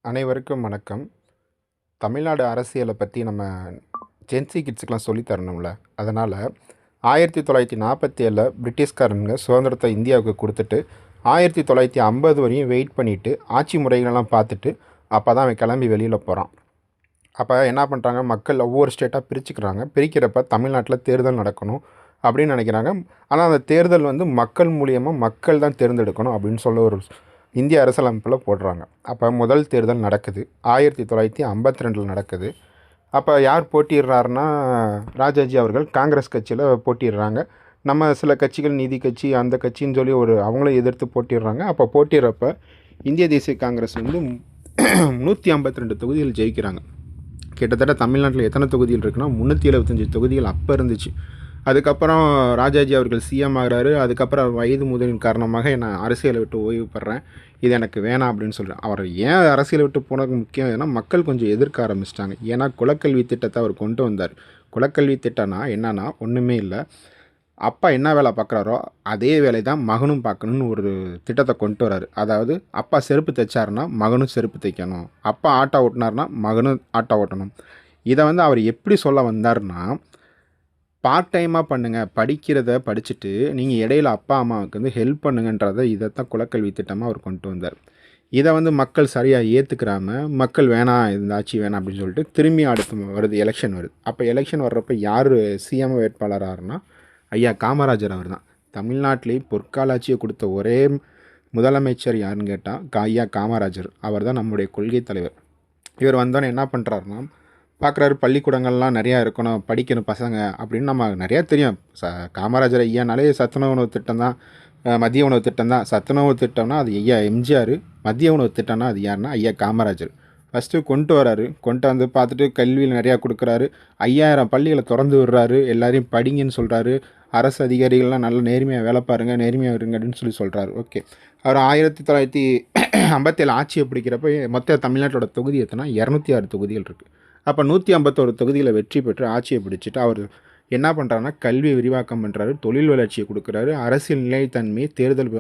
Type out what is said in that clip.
அனைவருக்கும் வணக்கம். தமிழ்நாடு அரசியலை பற்றி நம்ம ஜென்சி கிட்ஸுக்கெலாம் சொல்லி தரணும்ல. அதனால் 1947 பிரிட்டிஷ்காரனுங்க சுதந்திரத்தை இந்தியாவுக்கு கொடுத்துட்டு 1950 வரையும் வெயிட் பண்ணிவிட்டு ஆட்சி முறைகளெல்லாம் பார்த்துட்டு அப்போ தான் அவன் கிளம்பி வெளியில் போகிறான். அப்போ என்ன பண்ணுறாங்க, மக்கள் ஒவ்வொரு ஸ்டேட்டாக பிரிச்சுக்கிறாங்க. பிரிக்கிறப்ப தமிழ்நாட்டில் தேர்தல் நடக்கணும் அப்படின்னு நினைக்கிறாங்க. ஆனால் அந்த தேர்தல் மக்கள் மூலியமாக மக்கள் தான் தேர்ந்தெடுக்கணும் அப்படின்னு சொல்ல ஒரு இந்திய அரசியலமைப்பில் போடுறாங்க. அப்போ முதல் தேர்தல் நடக்குது 1952 நடக்குது. அப்போ யார் போட்டிடுறாருன்னா, ராஜாஜி அவர்கள் காங்கிரஸ் கட்சியில் போட்டிடுறாங்க. நம்ம சில கட்சிகள் நீதி கட்சி அந்த கட்சின்னு சொல்லி அவங்களும் எதிர்த்து போட்டிடுறாங்க. அப்போ போட்டிடுறப்ப இந்திய தேசிய காங்கிரஸ் 152 தொகுதிகள் ஜெயிக்கிறாங்க. கிட்டத்தட்ட தமிழ்நாட்டில் எத்தனை தொகுதிகள் இருக்குன்னா 375 தொகுதிகள் அப்போ இருந்துச்சு. அதுக்கப்புறம் ராஜாஜி அவர்கள் சிஎம் ஆகிறாரு. அதுக்கப்புறம் வயது முதிரின் காரணமாக நான் அரசியலை விட்டு ஓய்வு பெறேன், இது எனக்கு வேணாம் அப்படின்னு சொல்கிறேன். அவர் ஏன் அரசியலை விட்டு போனதுக்கு முக்கியம் ஏன்னா மக்கள் கொஞ்சம் எதிர்க்க ஆரம்பிச்சிட்டாங்க. ஏன்னா குலக்கல்வி திட்டத்தை அவர் கொண்டு வந்தார். குலக்கல்வி திட்டம்னா என்னன்னா ஒன்றுமே இல்லை, அப்பா என்ன வேலை பார்க்குறாரோ அதே வேலை தான் மகனும் பார்க்கணுன்னு ஒரு திட்டத்தை கொண்டு வராரு. அதாவது அப்பா செருப்பு தைச்சாருன்னா மகனும் செருப்பு தைக்கணும், அப்பா ஆட்டோ ஓட்டினார்னா மகனும் ஆட்டோ ஓட்டணும். இதை அவர் எப்படி சொல்ல வந்தார்னா, பார்ட் டைமாக பண்ணுங்கள், படிக்கிறத படிச்சுட்டு நீங்கள் இடையில அப்பா அம்மாவுக்கு ஹெல்ப் பண்ணுங்கன்றதை இதைத்தான் குலக்கல்வி திட்டமாக அவர் கொண்டு வந்தார். இதை மக்கள் சரியாக ஏற்றுக்கிறாம மக்கள் வேணாம், இந்த ஆட்சி வேணாம் அப்படின்னு சொல்லிட்டு திரும்பி அடுத்து வருது, எலெக்ஷன் வருது. அப்போ எலெக்ஷன் வர்றப்போ யார் சிஎம் வேட்பாளராகனா, ஐயா காமராஜர் அவர் தான். தமிழ்நாட்டிலே பொற்கால ஆட்சியை கொடுத்த ஒரே முதலமைச்சர் யாருன்னு கேட்டால் ஐயா காமராஜர். அவர் தான் நம்முடைய கொள்கை தலைவர். இவர் வந்தோன்னே என்ன பண்ணுறாருன்னா, பார்க்குறாரு பள்ளிக்கூடங்கள்லாம் நிறையா இருக்கணும், படிக்கணும் பசங்க அப்படின்னு நம்ம நிறையா தெரியும். காமராஜர் ஐயானாலே சத்துணவு உணவு திட்டம் தான், மதிய உணவு திட்டம் தான். சத்துணவு திட்டம்னா அது ஐயா எம்ஜிஆர், மதிய உணவு திட்டம்னா அது யாருன்னா ஐயா காமராஜர். ஃபஸ்ட்டு கொண்டு வராரு, கொண்டு வந்து பார்த்துட்டு கல்வியில் நிறையா கொடுக்குறாரு. 5000 பள்ளிகளை திறந்து விடுறாரு, எல்லாரையும் படிங்கன்னு சொல்கிறாரு. அரசு அதிகாரிகள்லாம் நல்ல நேர்மையாக வேலை பாருங்கள், நேர்மையாக இருங்க அப்படின்னு சொல்கிறாரு. ஓகே, அவர் 1957 ஆட்சியை பிடிக்கிறப்ப மொத்த தமிழ்நாட்டோட தொகுதி எத்தனை 206 தொகுதிகள் இருக்குது. அப்போ 151 தொகுதிகளை வெற்றி பெற்று ஆட்சியை பிடிச்சிட்டு அவர் என்ன பண்ணுறாருன்னா, கல்வி விரிவாக்கம் பண்ணுறாரு, தொழில் வளர்ச்சியை கொடுக்குறாரு, அரசியல் நிலைத்தன்மையை தேர்தல்